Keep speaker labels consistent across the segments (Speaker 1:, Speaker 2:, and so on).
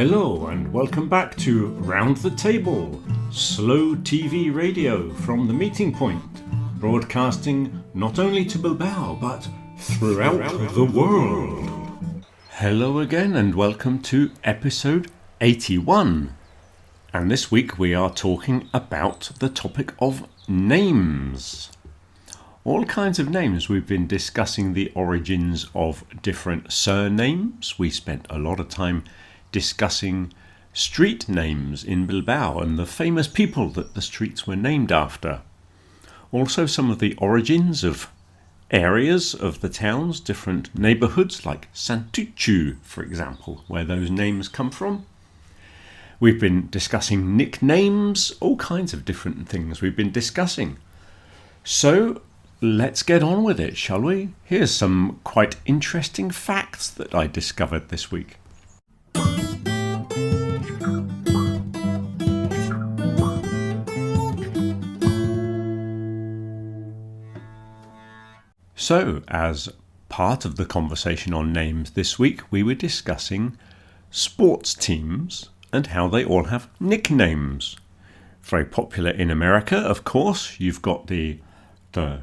Speaker 1: Hello and welcome back to Round the Table, slow TV radio from the meeting point, broadcasting not only to Bilbao but throughout the world. Hello again and welcome to episode 81. And this week we are talking about the topic of names. All kinds of names. We've been discussing the origins of different surnames. We spent a lot of time discussing street names in Bilbao and the famous people that the streets were named after. Also some of the origins of areas of the towns, different neighbourhoods like Santuchu, for example, where those names come from. We've been discussing nicknames, all kinds of different things we've been discussing. So let's get on with it, shall we? Here's some quite interesting facts that I discovered this week. So, as part of the conversation on names this week, we were discussing sports teams and how they all have nicknames. Very popular in America, of course. You've got the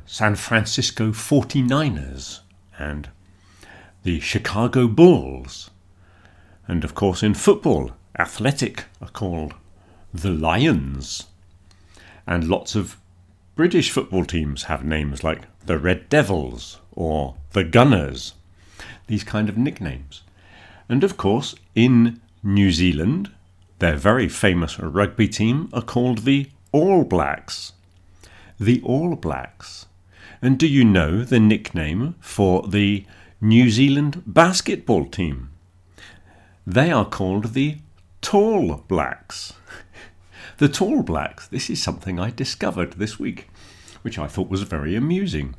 Speaker 1: San Francisco 49ers and the Chicago Bulls. And of course in football, Athletic are called the Lions. And lots of British football teams have names like the Red Devils or the Gunners. These kind of nicknames. And of course in New Zealand, their very famous rugby team are called the All Blacks. The All Blacks. And do you know the nickname for the New Zealand basketball team? They are called the Tall Blacks. The Tall Blacks, this is something I discovered this week, which I thought was very amusing.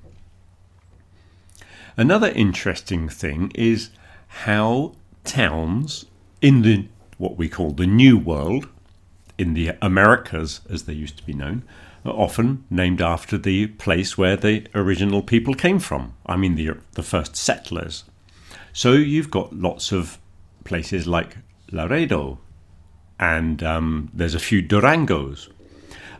Speaker 1: Another interesting thing is how towns in what we call the New World, in the Americas as they used to be known, are often named after the place where the original people came from. I mean the first settlers. So you've got lots of places like Laredo, and there's a few Durangos,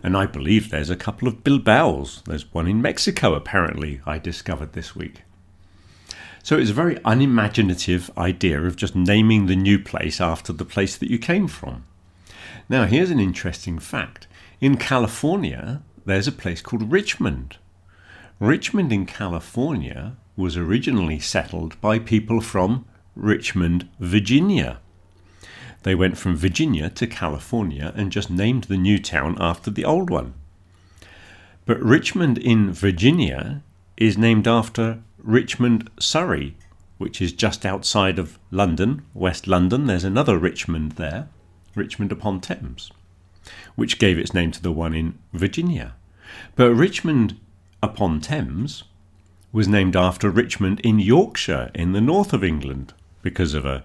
Speaker 1: and I believe there's a couple of Bilbaos. There's one in Mexico, apparently, I discovered this week. So it's a very unimaginative idea of just naming the new place after the place that you came from. Now, here's an interesting fact. In California, there's a place called Richmond. Richmond in California was originally settled by people from Richmond, Virginia. They went from Virginia to California and just named the new town after the old one. But Richmond in Virginia is named after Richmond, Surrey, which is just outside of London, West London. There's another Richmond there, Richmond upon Thames, which gave its name to the one in Virginia. But Richmond upon Thames was named after Richmond in Yorkshire in the north of England because of a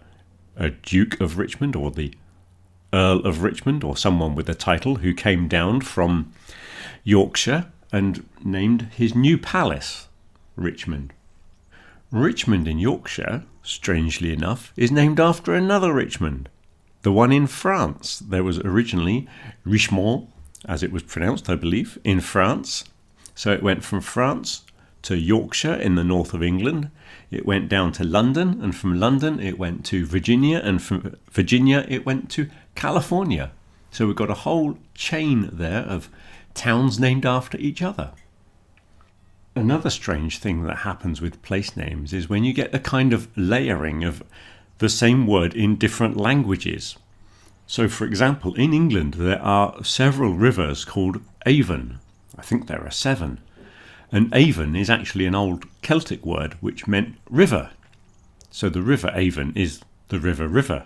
Speaker 1: Duke of Richmond or the Earl of Richmond or someone with a title who came down from Yorkshire and named his new palace Richmond. Richmond in Yorkshire, strangely enough, is named after another Richmond. The one in France. There was originally Richemont, as it was pronounced, I believe, in France. So it went from France to Yorkshire in the north of England. It went down to London, and from London it went to Virginia, and from Virginia it went to California. So we've got a whole chain there of towns named after each other. Another strange thing that happens with place names is when you get a kind of layering of the same word in different languages. So, for example, in England there are several rivers called Avon. I think there are 7. And Avon is actually an old Celtic word which meant river. So the river Avon is the river.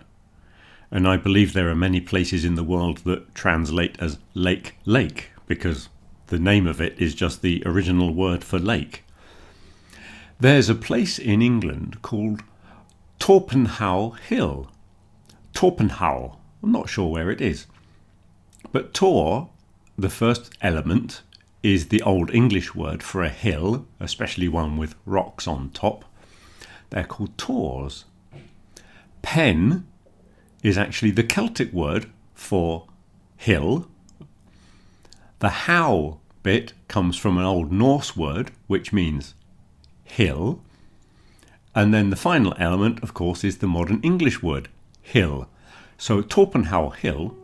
Speaker 1: And I believe there are many places in the world that translate as lake, because the name of it is just the original word for lake. There's a place in England called Torpenhow Hill. Torpenhow. I'm not sure where it is. But Tor, the first element, is the Old English word for a hill, especially one with rocks on top. They're called tors. Pen is actually the Celtic word for hill. The how bit comes from an Old Norse word, which means hill. And then the final element, of course, is the modern English word hill. So Torpenhow Hill,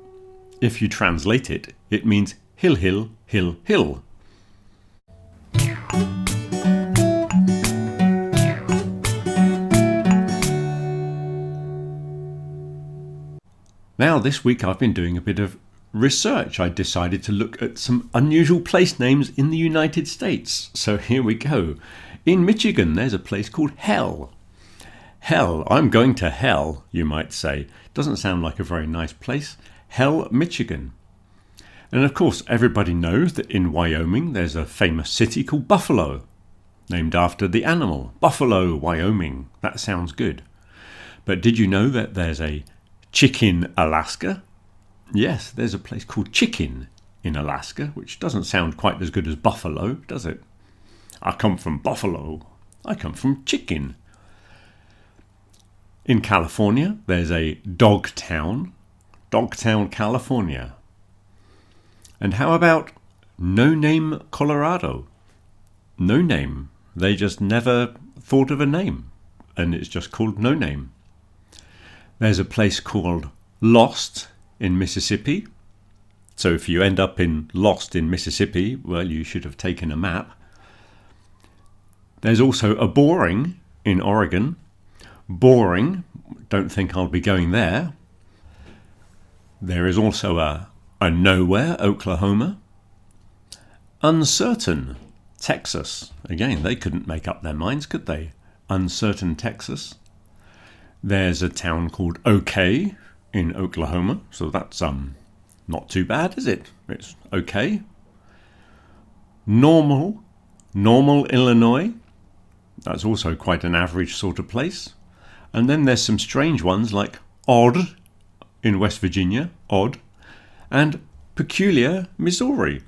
Speaker 1: if you translate it, it means hill, hill, hill, hill. Now, this week I've been doing a bit of research. I decided to look at some unusual place names in the United States. So here we go. In Michigan, there's a place called Hell. Hell, I'm going to hell, you might say. Doesn't sound like a very nice place. Hell, Michigan. And of course, everybody knows that in Wyoming, there's a famous city called Buffalo, named after the animal. Buffalo, Wyoming. That sounds good. But did you know that there's a Chicken, Alaska? Yes, there's a place called Chicken in Alaska, which doesn't sound quite as good as Buffalo, does it? I come from Buffalo. I come from Chicken. In California, there's a Dogtown, California. And how about No Name, Colorado? No name. They just never thought of a name, and it's just called No Name. There's a place called Lost in Mississippi. So if you end up in Lost in Mississippi, well, you should have taken a map. There's also a Boring in Oregon. Boring, don't think I'll be going there. There is also a Nowhere, Oklahoma. Uncertain, Texas. Again, they couldn't make up their minds, could they? Uncertain, Texas. There's a town called OK in Oklahoma, so that's not too bad, is it? It's okay. Normal, Illinois. That's also quite an average sort of place. And then there's some strange ones like Odd in West Virginia, Odd, and Peculiar, Missouri.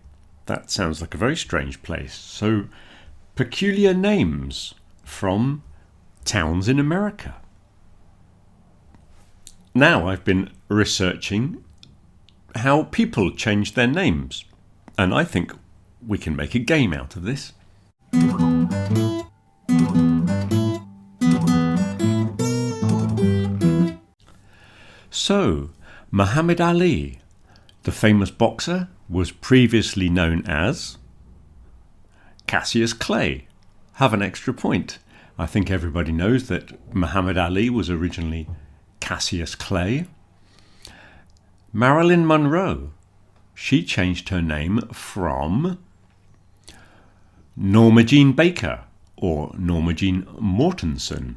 Speaker 1: That sounds like a very strange place. So, peculiar names from towns in America. Now I've been researching how people change their names, and I think we can make a game out of this. So, Muhammad Ali, the famous boxer, was previously known as Cassius Clay. Have an extra point. I think everybody knows that Muhammad Ali was originally Cassius Clay. Marilyn Monroe, she changed her name from Norma Jean Baker or Norma Jean Mortensen.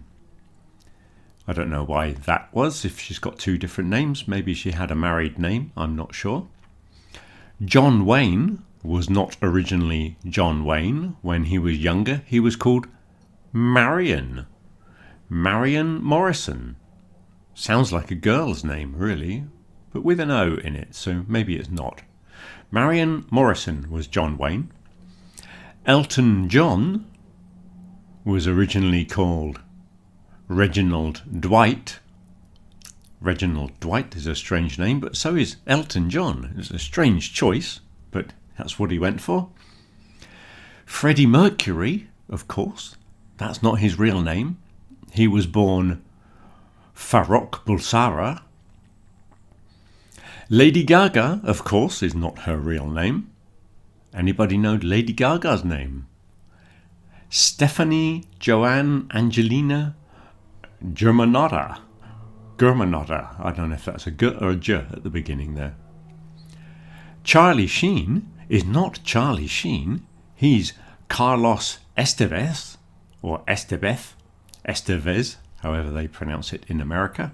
Speaker 1: I don't know why that was, if she's got two different names. Maybe she had a married name, I'm not sure. John Wayne was not originally John Wayne. When he was younger, he was called Marion Morrison. Sounds like a girl's name, really, but with an O in it, so maybe it's not. Marion Morrison was John Wayne. Elton John was originally called Reginald Dwight. Reginald Dwight is a strange name, but so is Elton John. It's a strange choice, but that's what he went for. Freddie Mercury, of course, that's not his real name. He was born Farrokh Bulsara. Lady Gaga, of course, is not her real name. Anybody know Lady Gaga's name? Stephanie Joanne Angelina Germanotta. I don't know if that's a G or a J at the beginning there. Charlie Sheen is not Charlie Sheen. He's Carlos Estevez, or Estevez, however they pronounce it in America.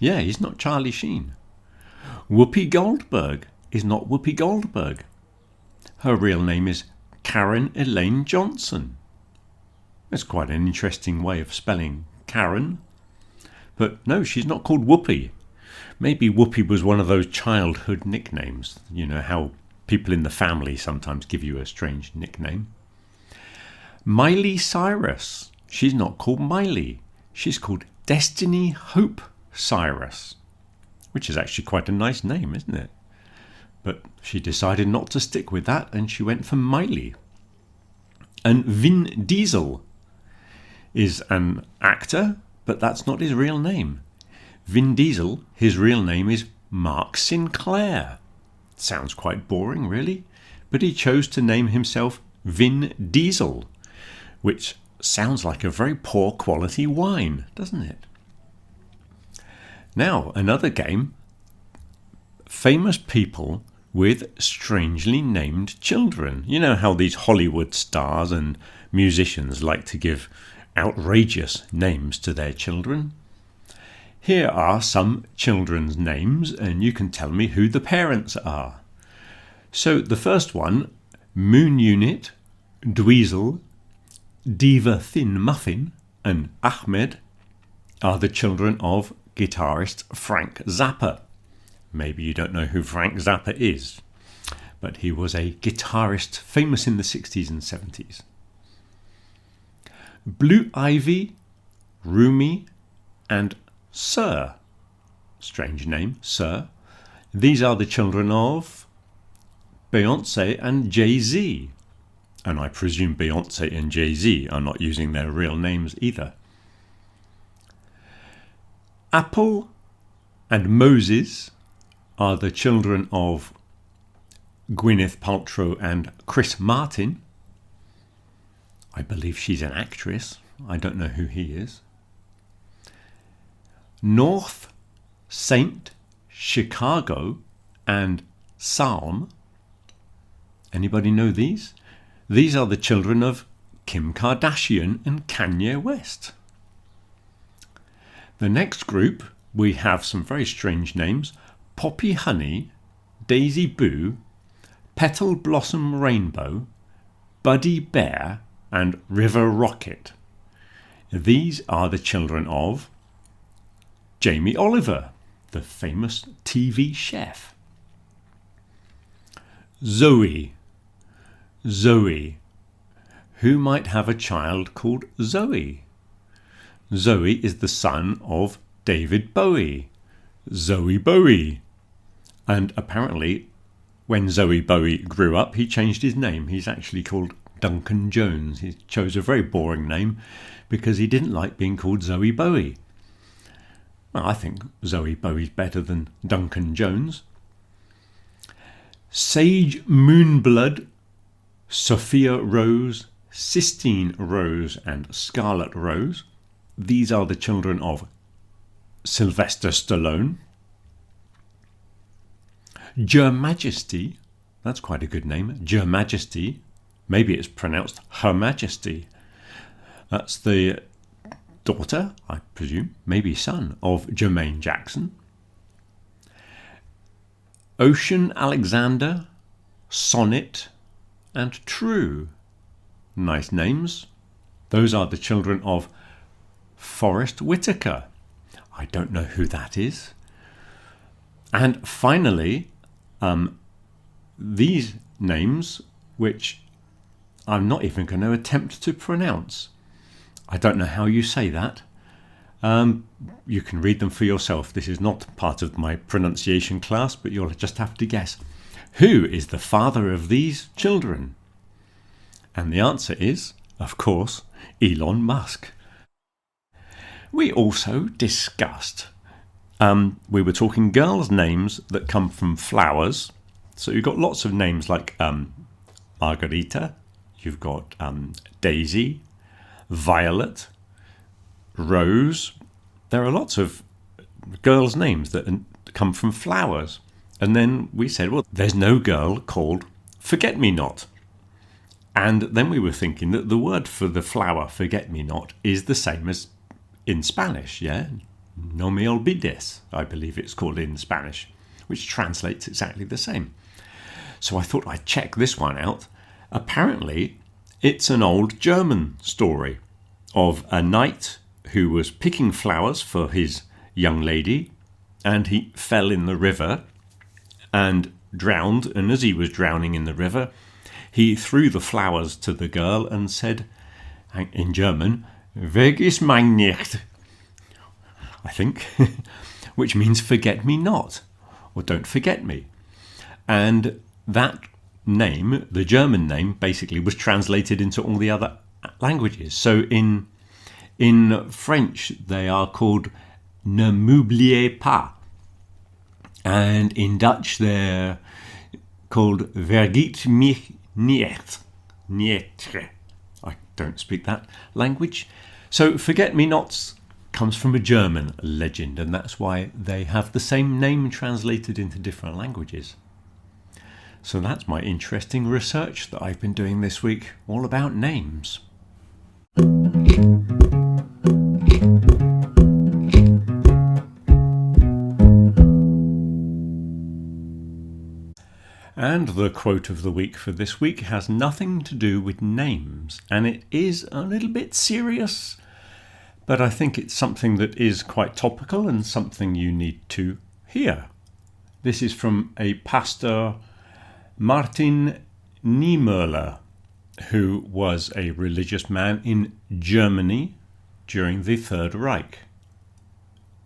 Speaker 1: Yeah, he's not Charlie Sheen. Whoopi Goldberg is not Whoopi Goldberg. Her real name is Karen Elaine Johnson. That's quite an interesting way of spelling Karen. But no, she's not called Whoopi. Maybe Whoopi was one of those childhood nicknames. You know how people in the family sometimes give you a strange nickname. Miley Cyrus. She's not called Miley. She's called Destiny Hope Cyrus. which is actually quite a nice name, isn't it? But she decided not to stick with that, and she went for Miley. And Vin Diesel is an actor, but that's not his real name. Vin Diesel, his real name is Mark Sinclair. Sounds quite boring, really, but he chose to name himself Vin Diesel, which sounds like a very poor quality wine, doesn't it? Now, another game. Famous people with strangely named children. You know how these Hollywood stars and musicians like to give outrageous names to their children? Here are some children's names, and you can tell me who the parents are. So the first one, Moon Unit, Dweezil, Diva Thin Muffin, and Ahmed are the children of guitarist Frank Zappa. Maybe you don't know who Frank Zappa is, but he was a guitarist famous in the 60s and 70s. Blue Ivy, Rumi, and Sir. Strange name, Sir. These are the children of Beyonce and Jay-Z. And I presume Beyonce and Jay-Z are not using their real names either. Apple and Moses are the children of Gwyneth Paltrow and Chris Martin. I believe she's an actress. I don't know who he is. North, Saint, Chicago, and Psalm. Anybody know these? These are the children of Kim Kardashian and Kanye West. The next group, we have some very strange names. Poppy Honey, Daisy Boo, Petal Blossom Rainbow, Buddy Bear, and River Rocket. These are the children of Jamie Oliver, the famous TV chef. Zoe. Zoe. Who might have a child called Zoe? Zoe is the son of David Bowie. Zoe Bowie. And apparently, when Zoe Bowie grew up, he changed his name. He's actually called Duncan Jones. He chose a very boring name because he didn't like being called Zoe Bowie. Well, I think Zoe Bowie's better than Duncan Jones. Sage Moonblood, Sophia Rose, Sistine Rose, and Scarlet Rose. These are the children of Sylvester Stallone. Her Majesty, that's quite a good name, Her Majesty. Maybe it's pronounced Her Majesty. That's the daughter, I presume, maybe son, of Jermaine Jackson. Ocean Alexander, Sonnet, and True. Nice names. Those are the children of Forrest Whitaker. I don't know who that is. And finally, these names, which I'm not even going to attempt to pronounce. I don't know how you say that. You can read them for yourself. This is not part of my pronunciation class, but you'll just have to guess. Who is the father of these children? And the answer is, of course, Elon Musk. We also discussed, we were talking girls' names that come from flowers. So you've got lots of names like Margarita, you've got Daisy, Violet, Rose. There are lots of girls' names that come from flowers. And then we said, well, there's no girl called Forget-Me-Not. And then we were thinking that the word for the flower Forget-Me-Not is the same as in Spanish, yeah? No me olvides, I believe it's called in Spanish, which translates exactly the same. So I thought I'd check this one out. Apparently, it's an old German story of a knight who was picking flowers for his young lady, and he fell in the river and drowned. And as he was drowning in the river, he threw the flowers to the girl and said, in German, "Weg ist mein Nicht." I think, which means forget me not, or don't forget me. And that name, the German name, basically was translated into all the other languages. So in French, they are called ne m'oubliez pas. And in Dutch, they're called vergeet mich niet. I don't speak that language. So forget me nots comes from a German legend, and that's why they have the same name translated into different languages. So that's my interesting research that I've been doing this week, all about names. And the quote of the week for this week has nothing to do with names, and it is a little bit serious, but I think it's something that is quite topical and something you need to hear. This is from a pastor, Martin Niemöller, who was a religious man in Germany during the Third Reich.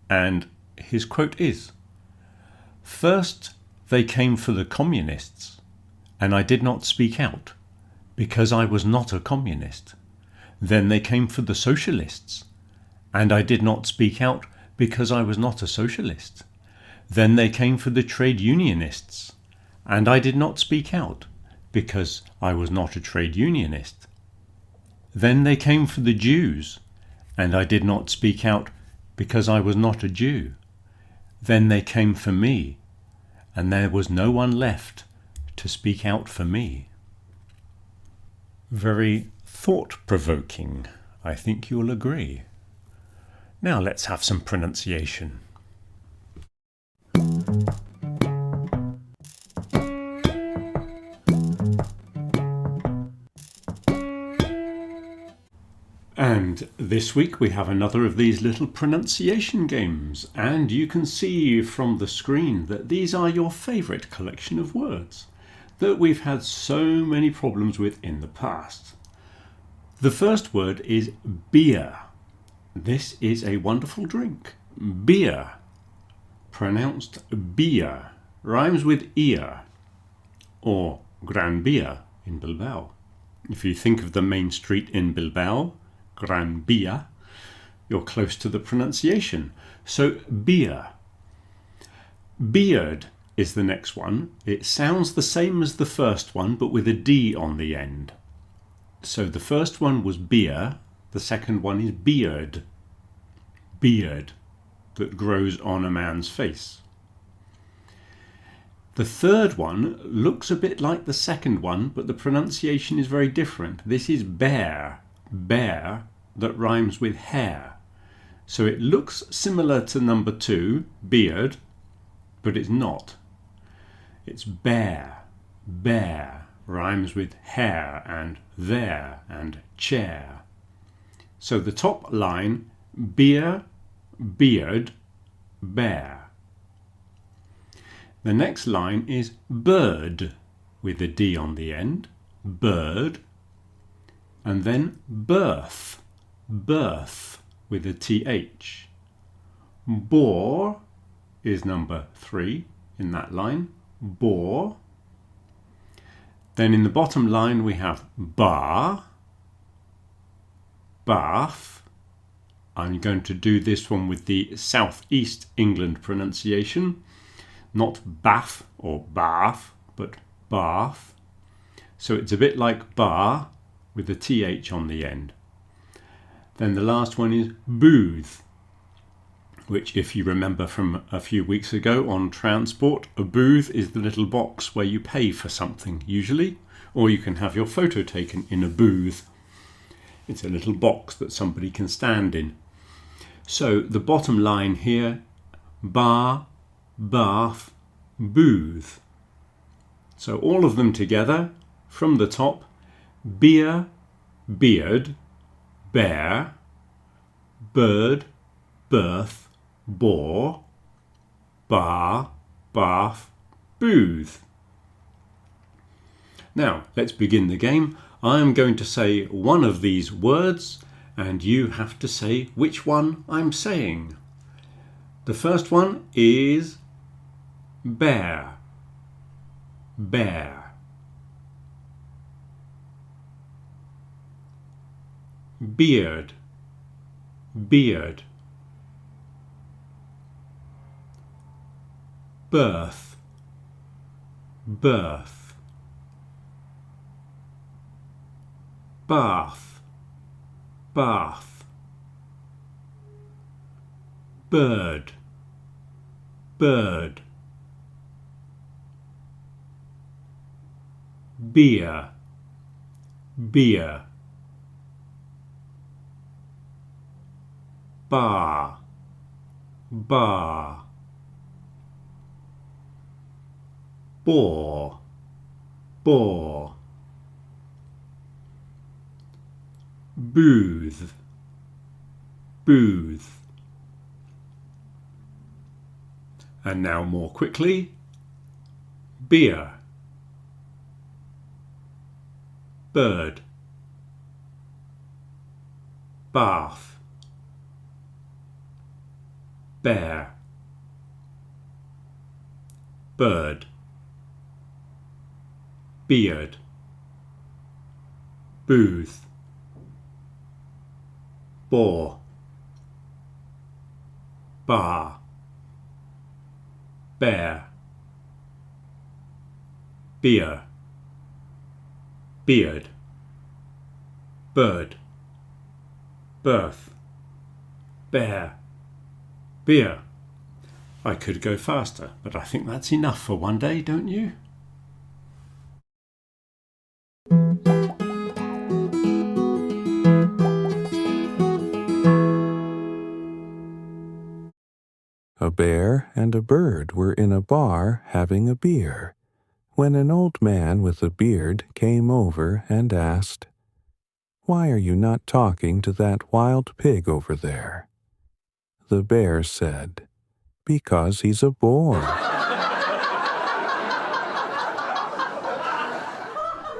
Speaker 1: And his quote is, "First, they came for the communists, and I did not speak out, because I was not a communist. Then they came for the socialists, and I did not speak out, because I was not a socialist. Then they came for the trade unionists, and I did not speak out, because I was not a trade unionist. Then they came for the Jews, and I did not speak out, because I was not a Jew. Then they came for me, and there was no one left to speak out for me." Very thought-provoking, I think you'll agree. Now let's have some pronunciation. And this week we have another of these little pronunciation games, and you can see from the screen that these are your favourite collection of words that we've had so many problems with in the past. The first word is beer. This is a wonderful drink. Beer, pronounced beer, rhymes with ear, or Gran Via in Bilbao. If you think of the main street in Bilbao, Gran Via, you're close to the pronunciation. So beer. Beard is the next one. It sounds the same as the first one, but with a D on the end. So the first one was beer, the second one is beard. Beard that grows on a man's face. The third one looks a bit like the second one, but the pronunciation is very different. This is bear. Bear that rhymes with hair. So it looks similar to number 2, beard, but it's not. It's bear. Bear rhymes with hair and there and chair. So the top line, beer, beard, bear. The next line is bird with a D on the end, bird. And then birth, birth with a TH. Boar is number 3 in that line, boar. Then in the bottom line we have bar, bath. I'm going to do this one with the Southeast England pronunciation, not bath or bath, but bath. So it's a bit like bar, with a TH on the end. Then the last one is booth, which if you remember from a few weeks ago on transport, a booth is the little box where you pay for something usually, or you can have your photo taken in a booth. It's a little box that somebody can stand in. So the bottom line here, bar, bath, booth. So all of them together from the top, beer, beard, bear, bird, birth, boar, bar, bath, booth. Now let's begin the game. I am going to say one of these words and you have to say which one I'm saying. The first one is bear, bear. Beard, beard. Birth, birth. Bath, bath. Bird, bird. Beer, beer. Bar, bar. Bore, bore. Booth, booth. And now more quickly, beer, bird, bath, bear, bird, beard, booth, bore, bar, bear, beer, beard, bird, birth, bear, beer. I could go faster, but I think that's enough for one day, don't you?
Speaker 2: A bear and a bird were in a bar having a beer, when an old man with a beard came over and asked, "Why are you not talking to that wild pig over there?" The bear said, "Because he's a bore."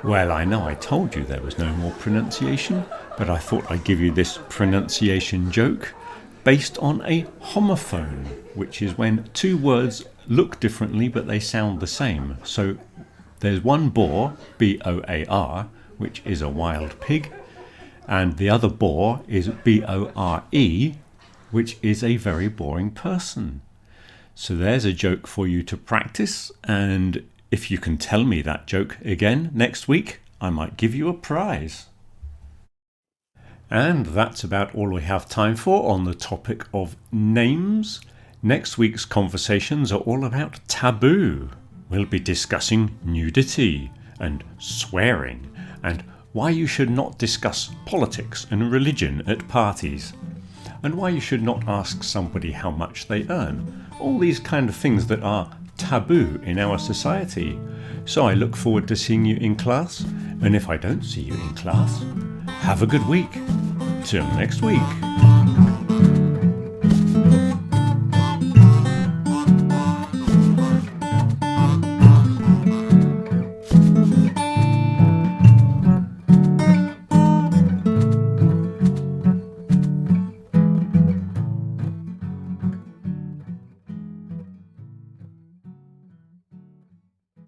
Speaker 1: Well, I know I told you there was no more pronunciation, but I thought I'd give you this pronunciation joke based on a homophone, which is when two words look differently but they sound the same. So there's one boar, B-O-A-R, which is a wild pig, and the other boar is B-O-R-E, which is a very boring person. So there's a joke for you to practice, and if you can tell me that joke again next week, I might give you a prize. And that's about all we have time for on the topic of names. Next week's conversations are all about taboo. We'll be discussing nudity and swearing and why you should not discuss politics and religion at parties, and why you should not ask somebody how much they earn. All these kind of things that are taboo in our society. So I look forward to seeing you in class, and if I don't see you in class, have a good week. Till next week.